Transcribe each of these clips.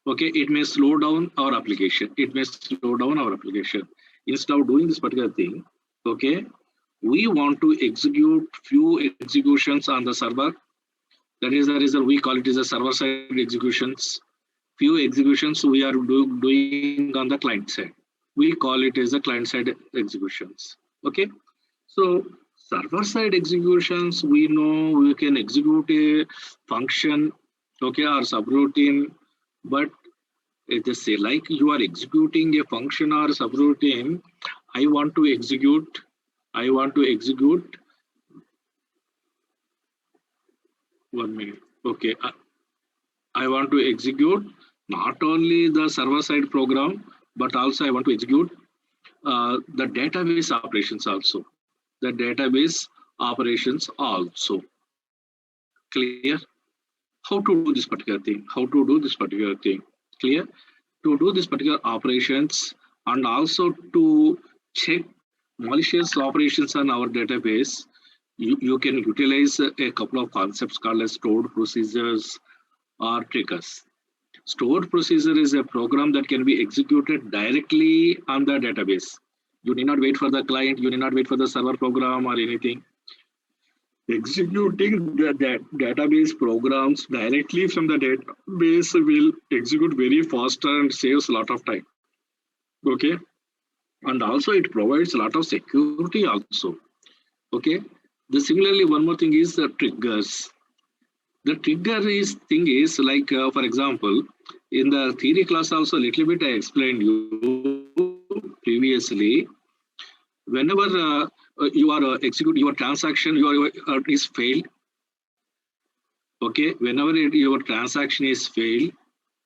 Okay, it may slow down our application. It may slow down our application. Instead of doing this particular thing, okay, we want to execute few executions on the server. That is the reason we call it as a server side executions. Few executions we are doing on the client side. We call it as the client side executions. Okay, so server side executions, we know we can execute a function, okay, or subroutine, but it is say like you are executing a function or subroutine. I want to execute. One minute. Okay, I want to execute not only the server side program, but also I want to execute the database operations also. The database operations also. Clear? How to do this particular thing? How to do this particular thing? Clear? To do this particular operations and also to check malicious operations on our database, you can utilize a couple of concepts called as stored procedures or triggers. Stored procedure is a program that can be executed directly on the database. You need not wait for the client, you need not wait for the server program or anything. Executing the database programs directly from the database will execute very fast and saves a lot of time. Okay, and also it provides a lot of security also. Okay, similarly one more thing is the triggers. The trigger is thing is like for example, in the theory class also a little bit I explained you previously. Whenever you are execute your transaction, is failed. Okay, whenever your transaction is failed,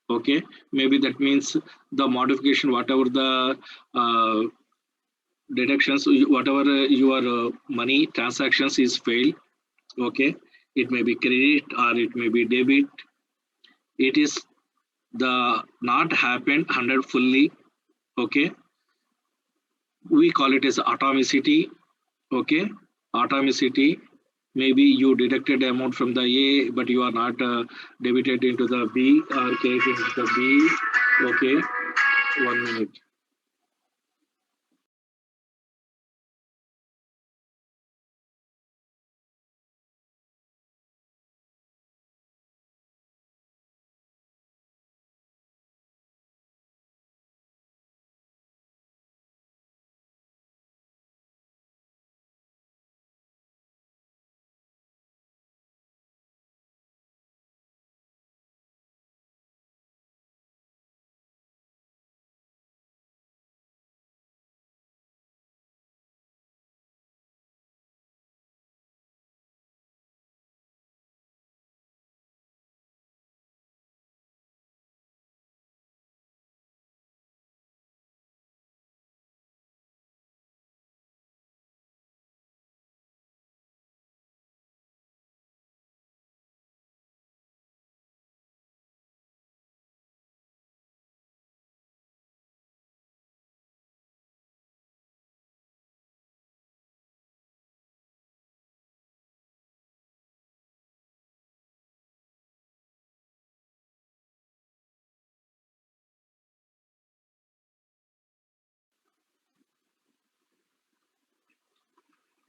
okay, maybe that means the modification, whatever the deductions, whatever your money transactions is failed. Okay, it may be credit or it may be debit. It is the not happened 100 fully. Okay, we call it as atomicity. Okay, atomicity. Maybe you deducted amount from the A, but you are not debited into the B or credited into the B. Okay, 1 minute.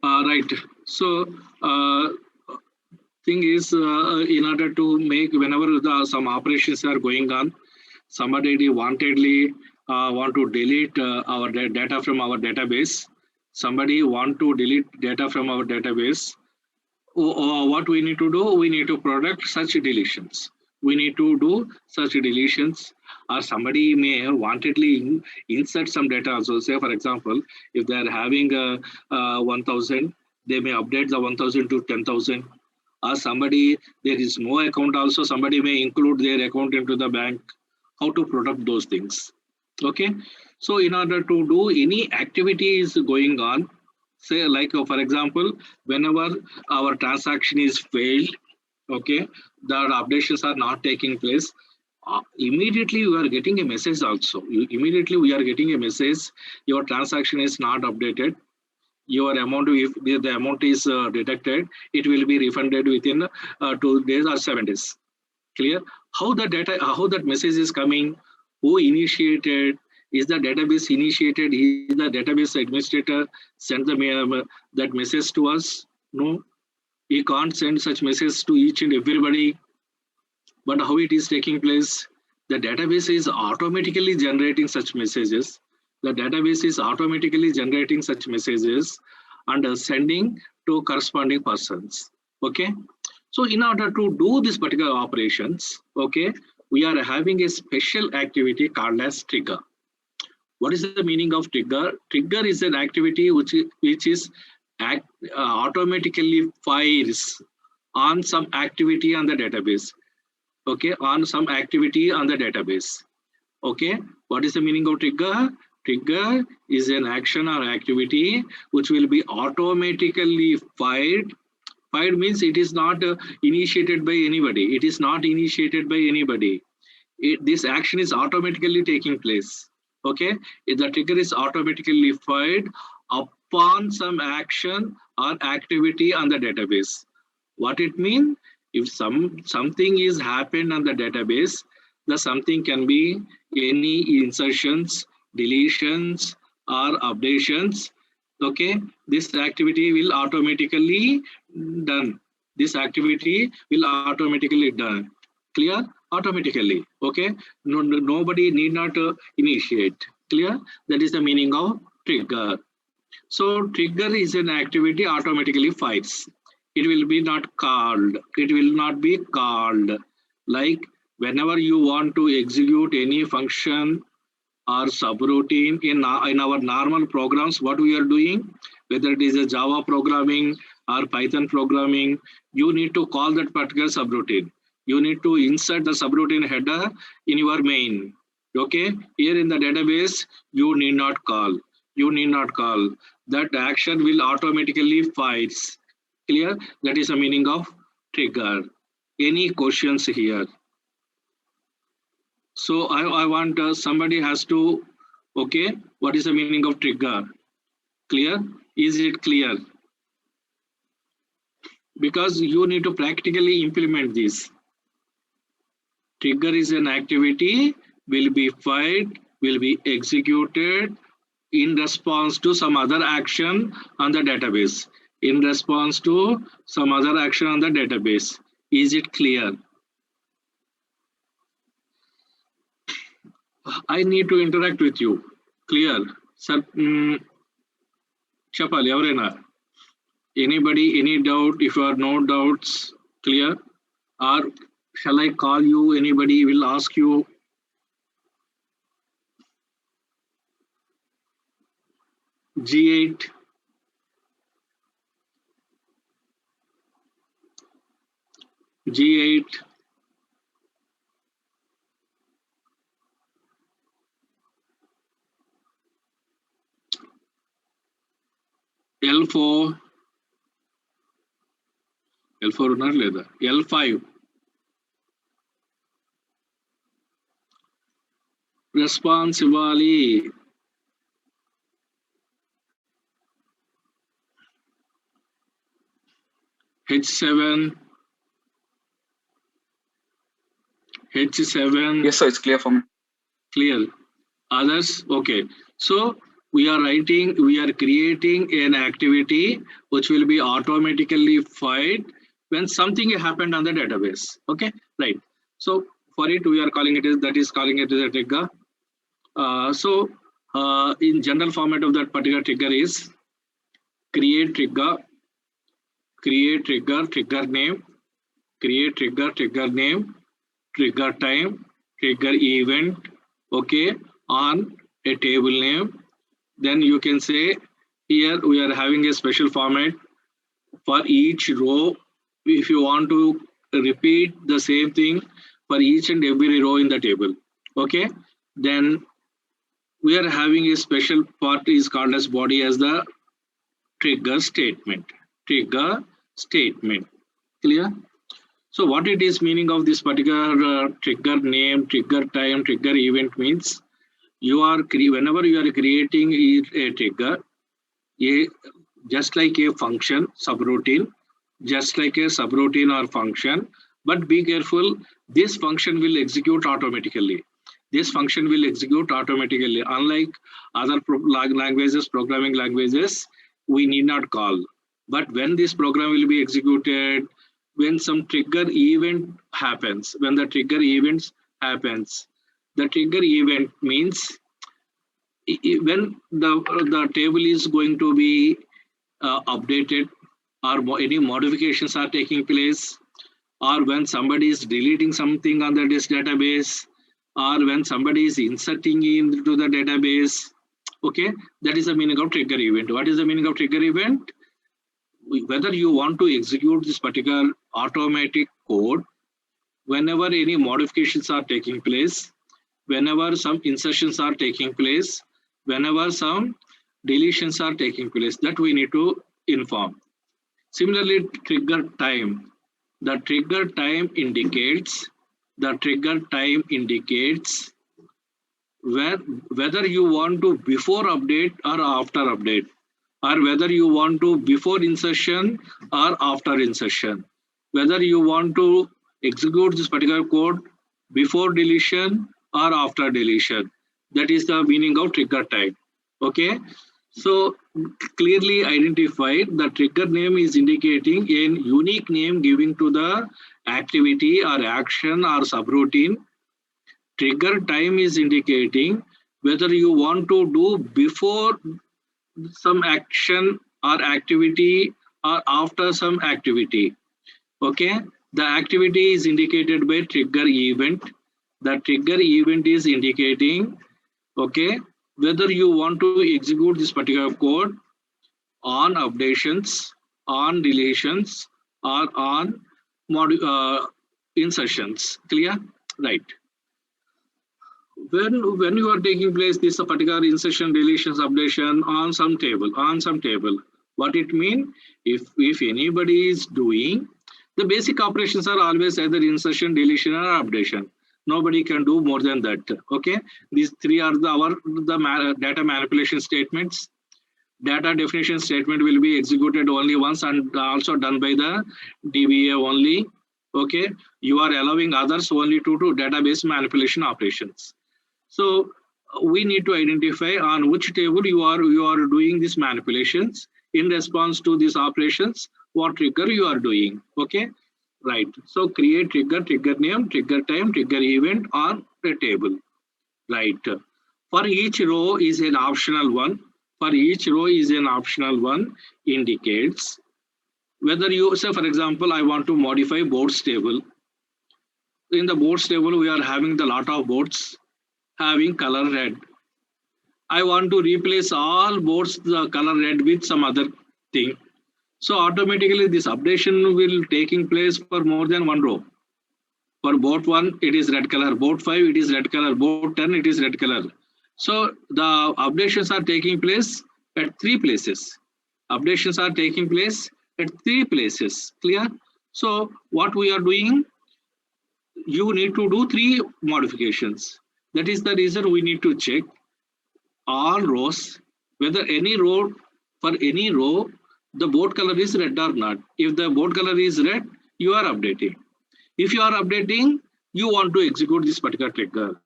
Right. So thing is, in order to make whenever some operations are going on, somebody wantedly want to delete our data from our database. Somebody want to delete data from our database. What we need to do? We need to product such deletions. We need to do such deletions, or somebody may wantedly insert some data also. Say, for example, if they are having 1,000, they may update the 1,000 to 10,000. Or somebody, there is no account also, somebody may include their account into the bank. How to protect those things? Okay. So in order to do any activity is going on, say like for example, whenever our transaction is failed, okay, the updations are not taking place, immediately we are getting a message also. Immediately we are getting a message, your transaction is not updated. Your amount, if the amount is deducted, it will be refunded within 2 days or 7 days. Clear? how the data, how that message is coming, who initiated, is the database initiated, is the database administrator send that message to us? No, he can't send such message to each and everybody. But how it is taking place? The database is automatically generating such messages. The database is automatically generating such messages and sending to corresponding persons. Okay. So in order to do this particular operations, okay, we are having a special activity called as trigger. What is the meaning of trigger? Trigger is an activity which is automatically fires on some activity on the database. Okay, on some activity on the database. Okay, what is the meaning of trigger? Trigger is an action or activity which will be automatically fired. Fired means it is not initiated by anybody. It is not initiated by anybody. This action is automatically taking place. Okay, the trigger is automatically fired upon some action or activity on the database. What it means? If something is happened on the database, the something can be any insertions, deletions, or updations. Okay, this activity will automatically done. This activity will automatically done. Clear? Automatically. Okay. Nobody need not initiate. Clear? That is the meaning of trigger. So trigger is an activity automatically fires. It will be not called. It will not be called. Like whenever you want to execute any function or subroutine in our normal programs, what we are doing, whether it is a Java programming or Python programming, you need to call that particular subroutine. You need to insert the subroutine header in your main. Okay, here in the database, you need not call. You need not call. That action will automatically fires. Clear? That is the meaning of trigger. Any questions here? So I want somebody has to, okay, what is the meaning of trigger? Clear? Is it clear? Because you need to practically implement this. Trigger is an activity, will be fired, will be executed in response to some other action on the database. In response to some other action on the database. Is it clear? I need to interact with you. Clear? Sir, Chapal, evarena? Anybody, any doubt? If you are no doubts, clear? Or shall I call you? Anybody will ask you. G8. G8. L4. L4 unar leda. L5. Response ivali. H7. H7. Yes, sir, it's clear for me. Clear. Others? Okay. So we are creating an activity which will be automatically fired when something happened on the database. Okay, right. So for it, we are calling it as, that is calling it as a trigger. In general format of that particular trigger is create trigger, trigger name, create trigger name, trigger time, trigger event, okay, on a table name. Then you can say here we are having a special format for each row. If you want to repeat the same thing for each and every row in the table, okay, then we are having a special part is called as body as the trigger statement. Trigger statement. Clear? So what it is meaning of this particular trigger name, trigger time, trigger event means you are whenever you are creating a trigger, just like a function subroutine, just like a subroutine or function, But be careful, this function will execute automatically. This function will execute automatically. Unlike other languages, programming languages, we need not call. But when this program will be executed, when some trigger event happens, when the trigger events happens, the trigger event means when the table is going to be updated, or any modifications are taking place, or when somebody is deleting something on this database, or when somebody is inserting into the database. Okay, that is the meaning of trigger event. What is the meaning of trigger event? Whether you want to execute this particular automatic code, whenever any modifications are taking place, whenever some insertions are taking place, whenever some deletions are taking place, that we need to inform. Similarly, trigger time. The trigger time indicates whether you want to before update or after update, or whether you want to before insertion or after insertion, whether you want to execute this particular code before deletion or after deletion. That is the meaning of trigger time. Okay, so clearly identified, the trigger name is indicating a unique name giving to the activity or action or subroutine. Trigger time is indicating whether you want to do before some action or activity or after some activity. Okay, the activity is indicated by trigger event. The trigger event is indicating, okay, whether you want to execute this particular code on updations, on deletions, or on insertions. Clear? Right. When you are taking place this particular insertion, deletions, updation on some table, what it mean? If anybody is doing, the basic operations are always either insertion, deletion, or updation. Nobody can do more than that. Okay, these three are the data manipulation statements. Data definition statement will be executed only once and also done by the DBA only. Okay, you are allowing others only to do database manipulation operations. So we need to identify on which table you are doing these manipulations in response to these operations, what trigger you are doing. Okay, right. So create trigger, trigger name, trigger time, trigger event on a table. Right. For each row is an optional one. For each row is an optional one indicates whether you say, for example, I want to modify boards table. In the boards table, we are having the lot of boards having color red. I want to replace all boards the color red with some other thing. So automatically this updation will taking place for more than one row. For board 1, it is red color. Board 5, it is red color. Board 10, it is red color. So the updations are taking place at 3 places. Updations are taking place at 3 places. Clear? So what we are doing, you need to do 3 modifications. That is the reason we need to check all rows, whether for any row, the board color is red or not. If the board color is red, you are updating. If you are updating, you want to execute this particular trigger.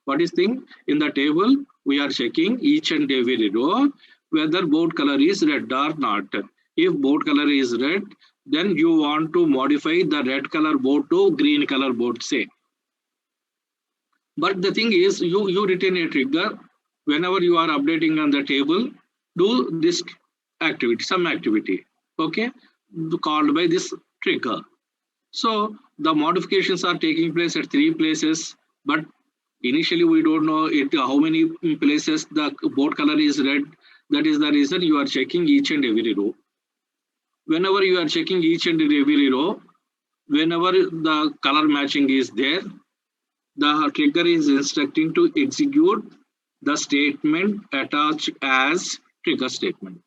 What is thing? In the table, we are checking each and every row, whether board color is red or not. If board color is red, then you want to modify the red color board to green color board, say. But the thing is, you retain a trigger. Whenever you are updating on the table, do this activity, some activity, okay, called by this trigger. So the modifications are taking place at 3 places, but initially we don't know how many places the board color is red. That is the reason you are checking each and every row. Whenever you are checking each and every row, whenever the color matching is there, the trigger is instructing to execute the statement attached as trigger statement.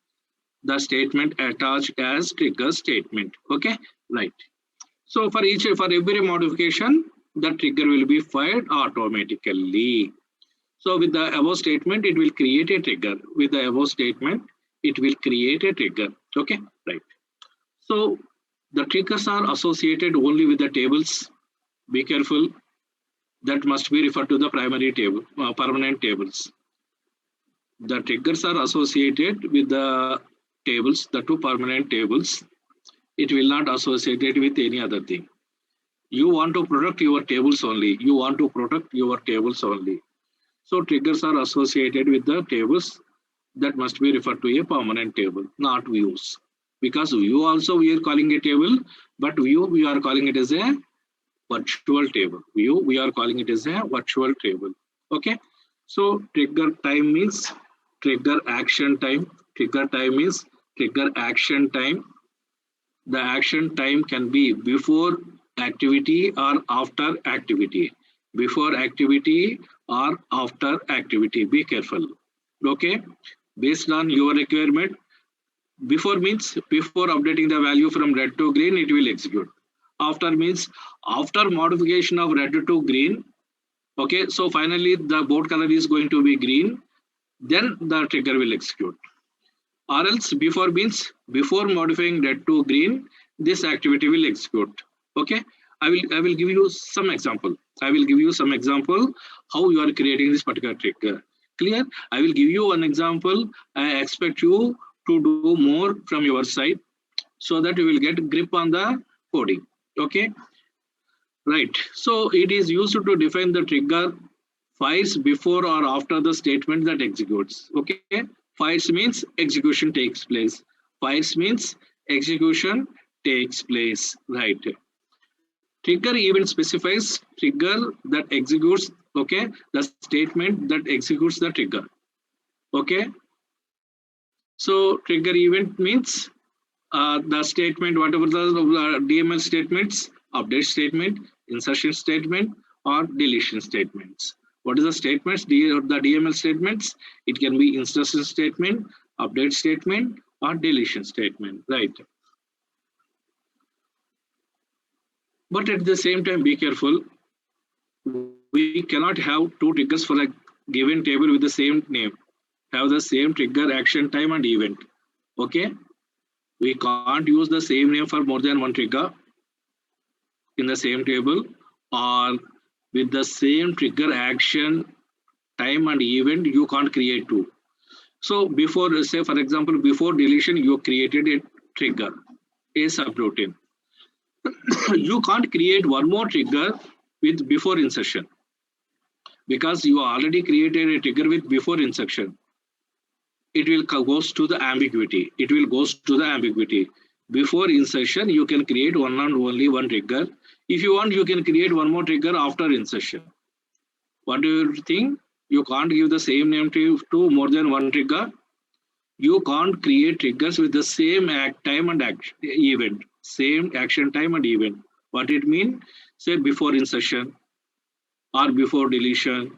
The statement attached as trigger statement. Okay, right. So for every modification, the trigger will be fired automatically. So with the above statement, it will create a trigger. With the above statement, it will create a trigger. Okay, right. So The triggers are associated only with the tables. Be careful. That must be referred to the primary table, permanent tables. The triggers are associated with the tables, the two permanent tables. It will not associate it with any other thing. You want to protect your tables only. You want to protect your tables only. So triggers are associated with the tables. That must be referred to a permanent table, not views. Because view also we are calling a table, but view we are calling it as a virtual table. View we are calling it as a virtual table. Okay. So trigger time means trigger action time. Trigger time means trigger action time. The action time can be before activity or after activity. Before activity or after activity. Be careful. Okay. Based on your requirement, before means before updating the value from red to green, it will execute. After means after modification of red to green. Okay, so finally the board color is going to be green, then the trigger will execute. Or else before means before modifying red to green, this activity will execute. Okay, I will give you some example. I will give you some example how you are creating this particular trigger. Clear? I will give you one example. I expect you to do more from your side so that you will get grip on the coding. Okay, right. So it is used to define the trigger fires before or after the statement that executes. Okay, fires means execution takes place. Fires means execution takes place. Right. Trigger event specifies trigger that executes. Okay, the statement that executes the trigger. Okay, so trigger event means the statement, whatever the DML statements, update statement, insertion statement, or deletion statements. What is the statements? The DML statements, it can be insertion statement, update statement, or deletion statement, right? But at the same time, be careful. We cannot have two triggers for a given table with the same name. Have the same trigger, action time, and event. Okay? We can't use the same name for more than one trigger in the same table, or with the same trigger, action, time, and event, you can't create two. So before, say for example, before deletion, you created a trigger, a subroutine. You can't create one more trigger with before insertion because you already created a trigger with before insertion. It will goes to the ambiguity. It will goes to the ambiguity. Before insertion, you can create one and only one trigger. If you want, you can create one more trigger after insertion. What do you think? You can't give the same name to more than one trigger. You can't create triggers with the same time and event. Same action time and event. What it mean? Say before insertion or before deletion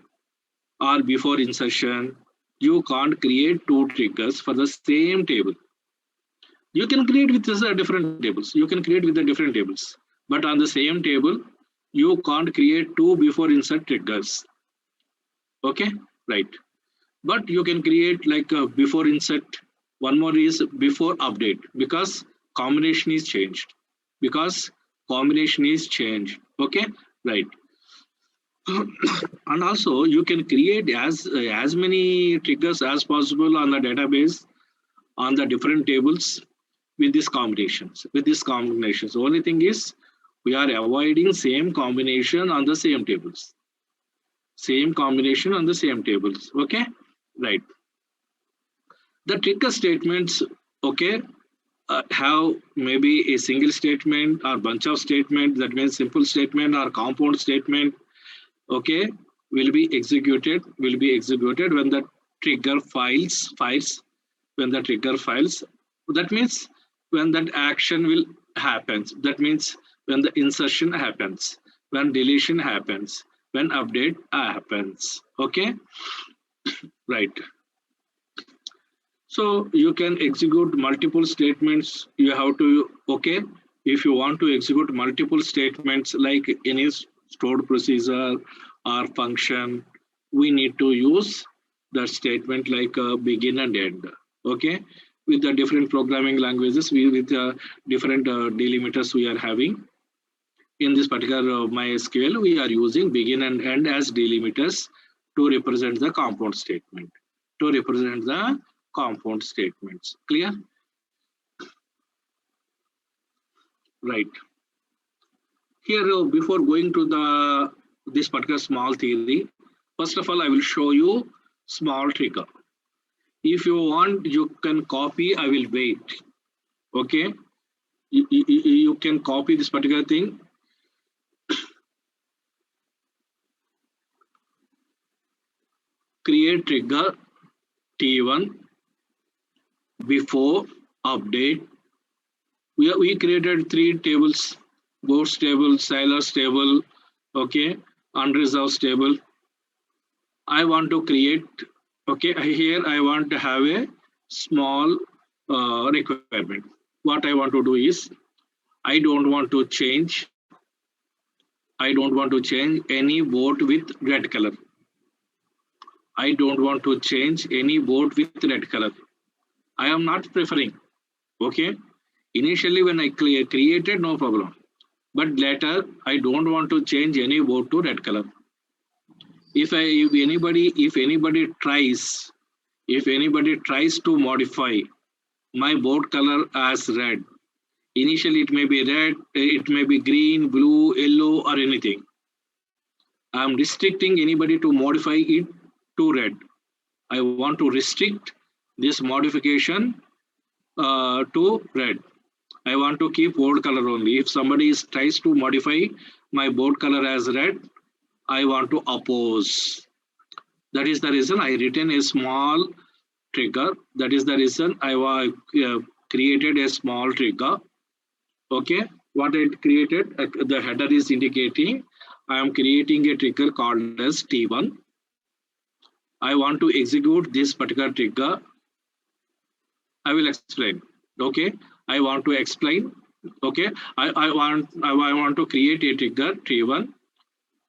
or before insertion. You can't create two triggers for the same table. You can create with different tables. You can create with the different tables. But on the same table, you can't create two before insert triggers. Okay, right. But you can create like a before insert. One more is before update because combination is changed. Because combination is changed. Okay, right. And also you can create as many triggers as possible on the database on the different tables with these combinations. The only thing is we are avoiding same combination on the same tables. Same combination on the same tables. Okay, right. The trigger statements, okay, have maybe a single statement or bunch of statements. That means simple statement or compound statement. Okay, will be executed when the trigger fires. When the trigger files, that means when that action will happens. That means when the insertion happens, when deletion happens, when update happens. Okay, right. So you can execute multiple statements. You have to, okay, if you want to execute multiple statements like any stored procedure or function, we need to use the statement like begin and end. Okay, with the different programming languages, with different delimiters we are having. In this particular MySQL, we are using begin and end as delimiters to represent the compound statement. Clear? Right. Here, before going to this particular small theory, first of all, I will show you small trigger. If you want, you can copy. I will wait. Okay. You can copy this particular thing. Create trigger T1 before update. We created 3 tables: boards table, sailors table, okay, unreserved table. I want to create, okay, here I want to have a small requirement. What I want to do is, I don't want to change any board with red color. I don't want to change any board with red color. I am not preferring, okay. Initially when I created, no problem. But later, I don't want to change any board to red color. If anybody tries to modify my board color as red, initially it may be red, it may be green, blue, yellow, or anything. I am restricting anybody to modify it to red. I want to restrict this modification to red. I want to keep board color only. If somebody tries to modify my board color as red, I want to oppose. That is the reason I written a small trigger. That is the reason I created a small trigger. Okay, what I created, the header is indicating I am creating a trigger called as T1. I want to execute this particular trigger. I will explain. Okay, I want to explain. Okay, I want to create a trigger T1.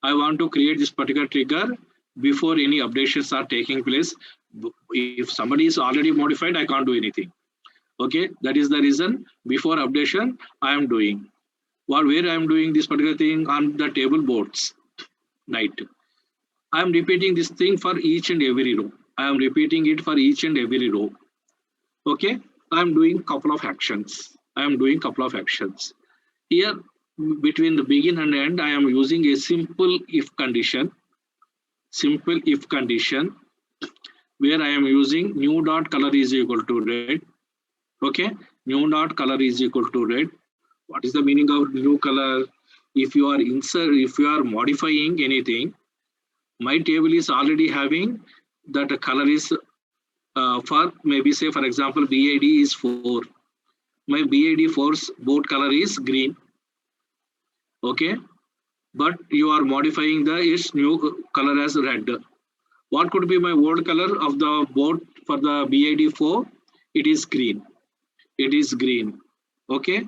I want to create this particular trigger before any updates are taking place. If somebody is already modified, I can't do anything. Okay, that is the reason before updation I am doing. Where I am doing this particular thing on the table boards. Right. I am repeating this thing for each and every row. I am repeating it for each and every row. Okay, I am doing couple of actions. Here, between the begin and end, I am using a simple if condition. Where I am using new dot color is equal to red. Okay, new dot color is equal to red. What is the meaning of new color? If you are modifying anything, my table is already having that color is for maybe say for example BAD is 4. My BAD 4's board color is green. Okay, but you are modifying its new color as red. What could be my board color of the board for the BAD 4? It is green. Okay.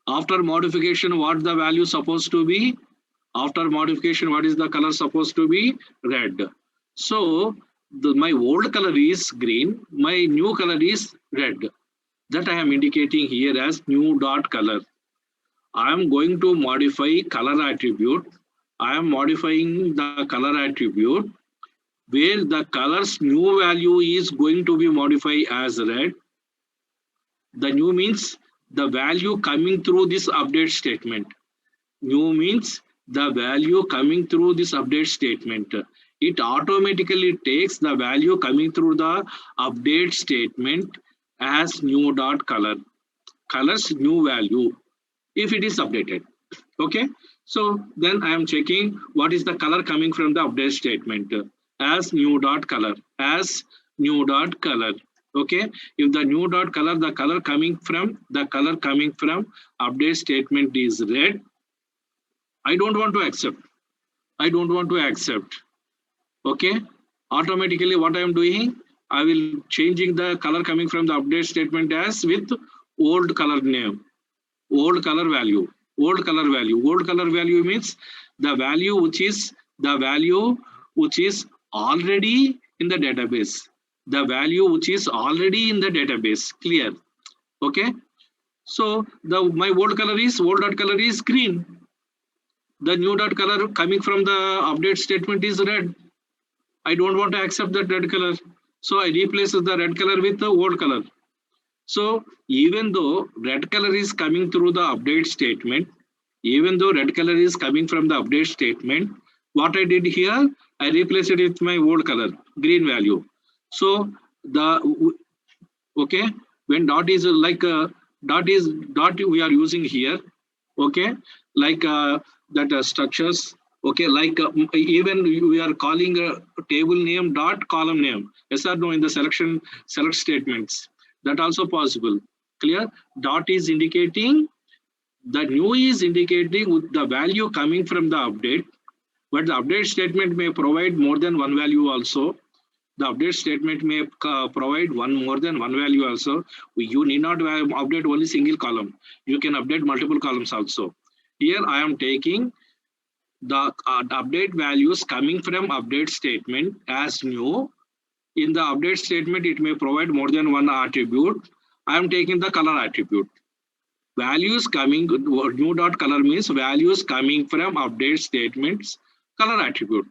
After modification, what the value supposed to be? After modification, what is the color supposed to be? Red. So my old color is green. My new color is red. That I am indicating here as new dot color. I am going to modify color attribute. I am modifying the color attribute where the color's new value is going to be modified as red. The new means the value coming through this update statement. New means the value coming through this update statement. It automatically takes the value coming through the update statement as new dot color. Color's new value if it is updated. Okay. So then I am checking what is the color coming from the update statement as new dot color. Okay, if the new dot color, the color coming from update statement is red, I don't want to accept. Okay, automatically what I am doing, I will changing the color coming from the update statement as with old color name, old color value. Old color value means the value which is already in the database. the value which is already in the database. Clear? Okay. So my old dot color is green. The new dot color coming from the update statement is red. I don't want to accept that red color. So I replace the red color with the old color. So even though red color is coming through the update statement, even though red color is coming from the update statement, what I did here, I replaced it with my old color, green value. So okay, when dot is like dot we are using here, okay, like that structures, okay, like even we are calling a table name dot column name, yes or no, in the select statements, that also possible. Clear? Dot is indicating, the new is indicating with the value coming from the update, but the update statement may provide more than one value also. The update statement may provide more than one value also. You need not update only single column. You can update multiple columns also. Here I am taking the update values coming from update statement as new. In the update statement, it may provide more than one attribute. I am taking the color attribute. Values coming, new dot color means values coming from update statements, color attribute.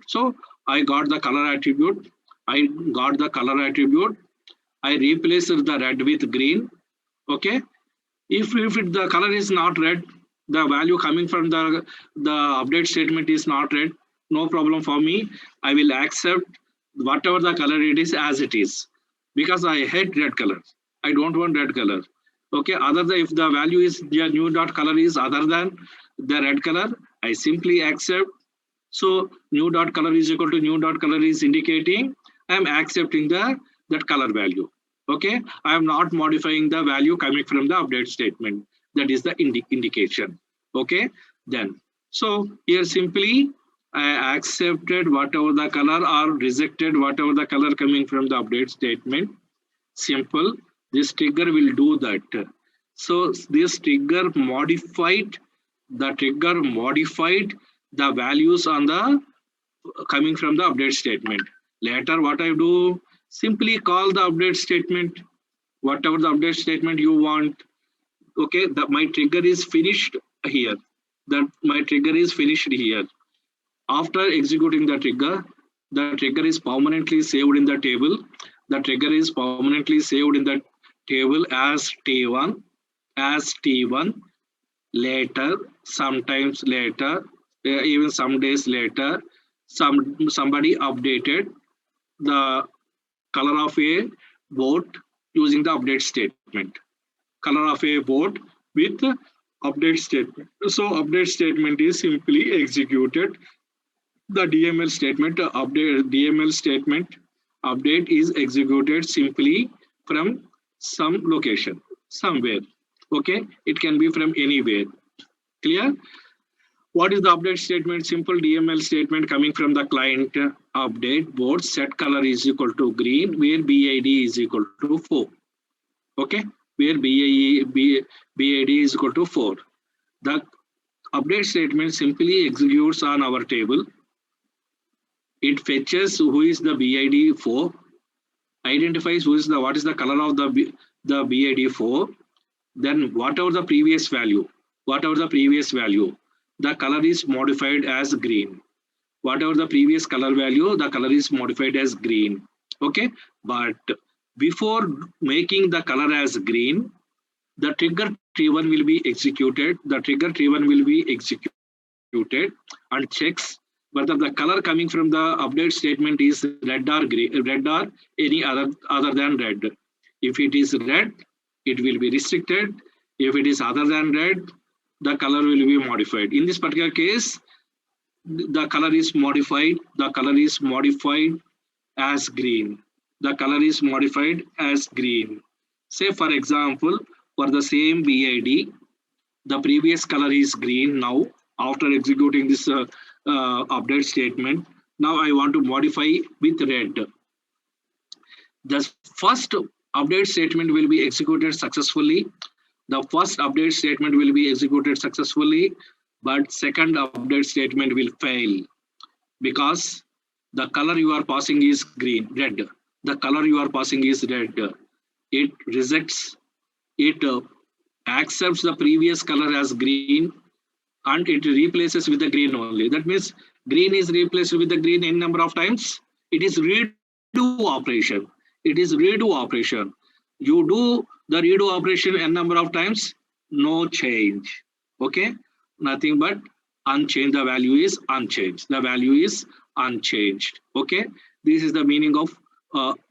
So I got the color attribute. I replaced the red with green. Okay. If the color is not red, the value coming from the update statement is not red, no problem for me. I will accept whatever the color it is as it is, because I hate red color. I don't want red color. Okay, if the value is the new dot color is other than the red color, I simply accept. So new dot color is equal to new dot color is indicating I am accepting that color value. Okay, I am not modifying the value coming from the update statement. That is the indication. Okay, then so here simply I accepted whatever the color or rejected whatever the color coming from the update statement. Simple. This trigger will do that. So this trigger modified the values on the coming from the update statement. Later what I do, simply call the update statement, whatever the update statement you want. Okay, my trigger is finished here. After executing the trigger is permanently saved in the table. The trigger is permanently saved in the table as T1, later, sometimes later, even some days later, somebody updated the color of a boat using the update statement. Color of a boat with update statement. So update statement is simply executed. The DML statement update is executed simply from some location, somewhere. Okay, it can be from anywhere. Clear? What is the update statement? Simple DML statement coming from the client update board set color is equal to green, where BID is equal to 4. Okay, where BID is equal to 4. The update statement simply executes on our table. It fetches who is the BID 4, identifies what is the color of the BID 4, then whatever the previous value, the color is modified as green. Whatever the previous color value, the color is modified as green. Okay, but before making the color as green, the trigger T1 will be executed. And checks whether the color coming from the update statement is red or green, red or any other than red. If it is red, it will be restricted. If it is other than red, the color will be modified. In this particular case, the color is modified. As green. Say for example, for the same BID, the previous color is green now. After executing this update statement, now I want to modify with red. The first update statement will be executed successfully. But second update statement will fail, because The color you are passing is red. The color you are passing is red. It rejects, it accepts the previous color as green and it replaces with the green only. That means green is replaced with the green n number of times. It is redo operation. It is redo operation. You do the redo operation n number of times, no change. Okay, nothing but unchanged. The value is unchanged. The value is unchanged. Okay, this is the meaning of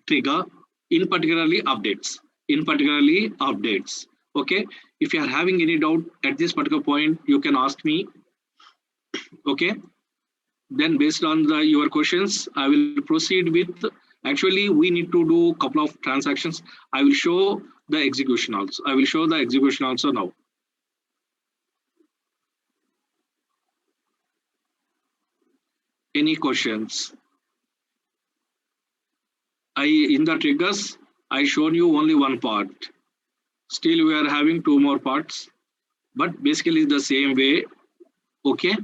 trigger, in particularly updates. In particularly updates. Okay, if you are having any doubt at this particular point, you can ask me. Okay, then based on your questions, I will proceed with. Actually, we need to do a couple of transactions. I will show the execution also. I will show the execution also now. Any questions? In the triggers, I shown you only one part. Still, we are having two more parts, but basically the same way. Okay.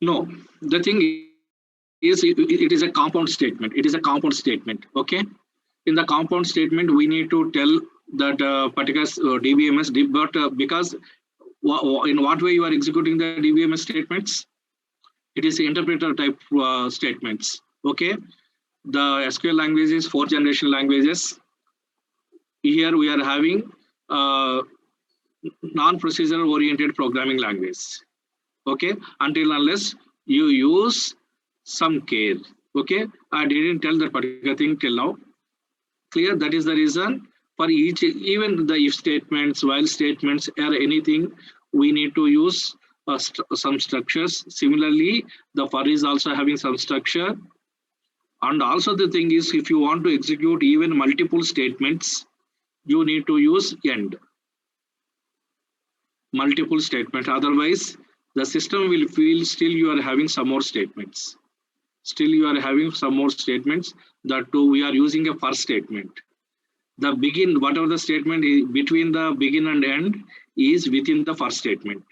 No, the thing is, it is a compound statement. It is a compound statement. Okay. In the compound statement, we need to tell that particular DBMS, but because in what way you are executing the DBMS statements? It is interpreter type statements. Okay. The SQL language is 4th generation languages. Here we are having non-procedural oriented programming language. Okay, until unless you use some care. Okay, I didn't tell that particular thing till now. Clear? That is the reason for each, even the if statements, while statements, or anything, we need to use some structures. Similarly, the for is also having some structure. And also the thing is, if you want to execute even multiple statements, you need to use end. Multiple statements. Otherwise, the system will feel still you are having some more statements. Still you are having some more statements. That too, we are using a for statement. The begin, whatever the statement is between the begin and end is within the for statement.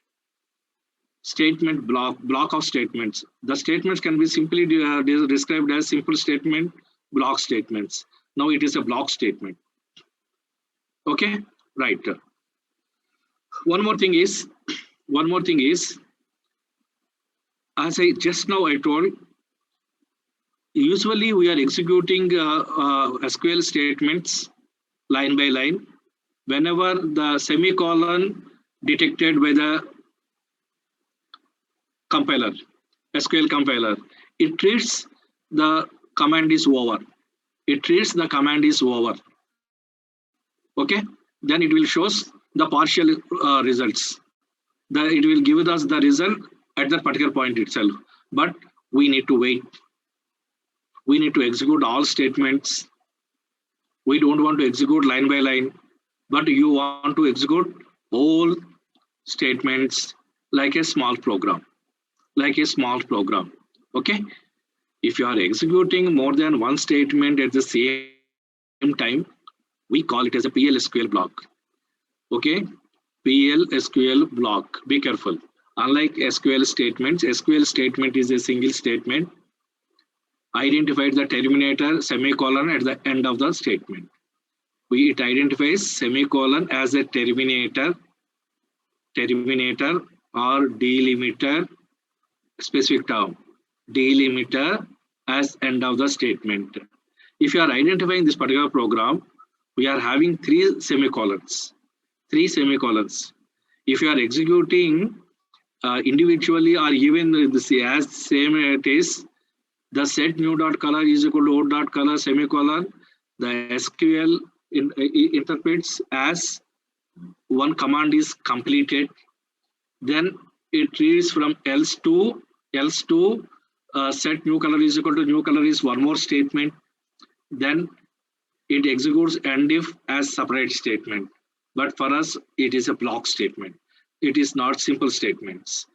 Statement block of statements. The statements can be simply described as simple statement, block statements. Now it is a block statement. Okay, right. One more thing is, as I just now I told, usually we are executing SQL statements line by line. Whenever the semicolon detected by the compiler, SQL compiler, it treats the command is over. It treats the command is over. Okay, then it will shows the partial results. It will give us the result at that particular point itself. But we need to wait. We need to execute all statements. We don't want to execute line by line, but you want to execute all statements like a small program. Like a small program. Okay. If you are executing more than one statement at the same time, we call it as a PL/SQL block. Okay. PL/SQL block. Be careful. Unlike SQL statements, SQL statement is a single statement. Identified the terminator semicolon at the end of the statement. It identifies semicolon as a terminator or delimiter, specific term, delimiter as end of the statement. If you are identifying this particular program, we are having three semicolons. If you are executing individually or even as same it is, the set new dot color is equal to old dot color semicolon. The SQL interprets as one command is completed. Then it reads from else to set new color is equal to new color is one more statement. Then it executes end if as separate statement. But for us, it is a block statement. It is not simple statements.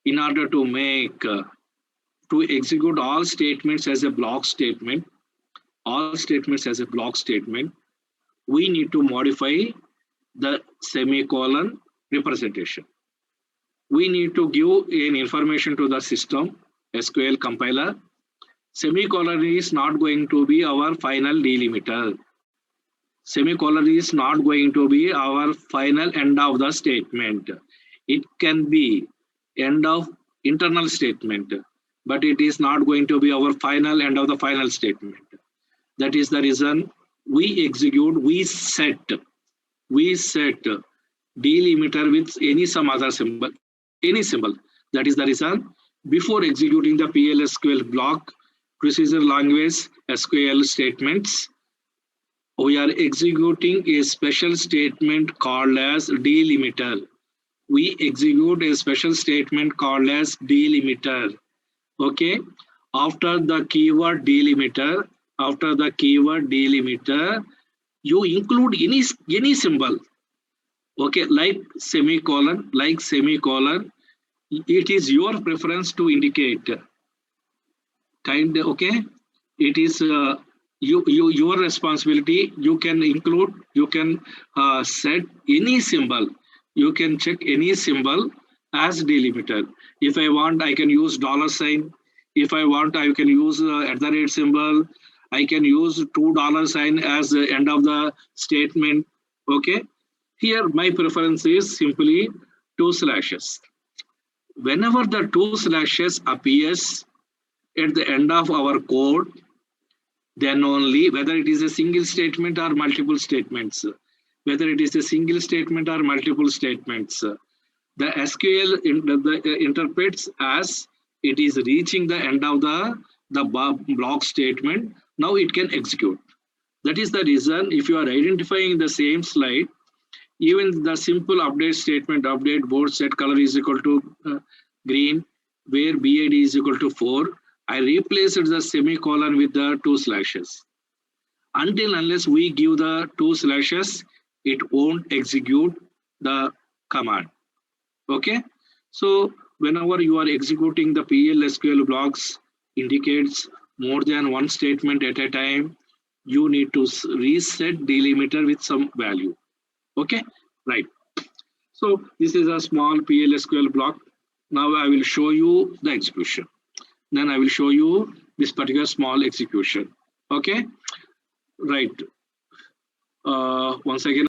In order to make to execute all statements as a block statement, we need to modify the semicolon representation. We need to give an information to the system, SQL compiler. Semicolon is not going to be our final delimiter. Semicolon is not going to be our final end of the statement. It can be end of internal statement, but it is not going to be our final end of the final statement. That is the reason we execute, we set delimiter with some other symbol, any symbol. That is the reason before executing the PL/SQL block, procedure language SQL statements, we are executing a special statement called as delimiter. We execute a special statement called as delimiter. Okay. After the keyword delimiter, you include any symbol. Okay, like semicolon. It is your preference to indicate. Okay. It is your responsibility. You can include, you can set any symbol. You can check any symbol as delimiter. If I want, I can use $sign. If I want, I can use @ symbol. I can use $2 as the end of the statement. Okay. Here, my preference is simply 2 slashes. Whenever the 2 slashes appears at the end of our code, then only, whether it is a single statement or multiple statements, the SQL interprets as it is reaching the end of the block statement. Now it can execute. That is the reason, if you are identifying the same slide, even the simple update statement, update board set color is equal to green, where BID is equal to 4, I replaced the semicolon with the 2 slashes. Unless we give the 2 slashes, it won't execute the command. Okay. So whenever you are executing the PL/SQL blocks, indicates more than one statement at a time, you need to reset delimiter with some value. Okay, right. So this is a small PL/SQL block. Now I will show you the execution. Then I will show you this particular small execution. Okay, right. Once again,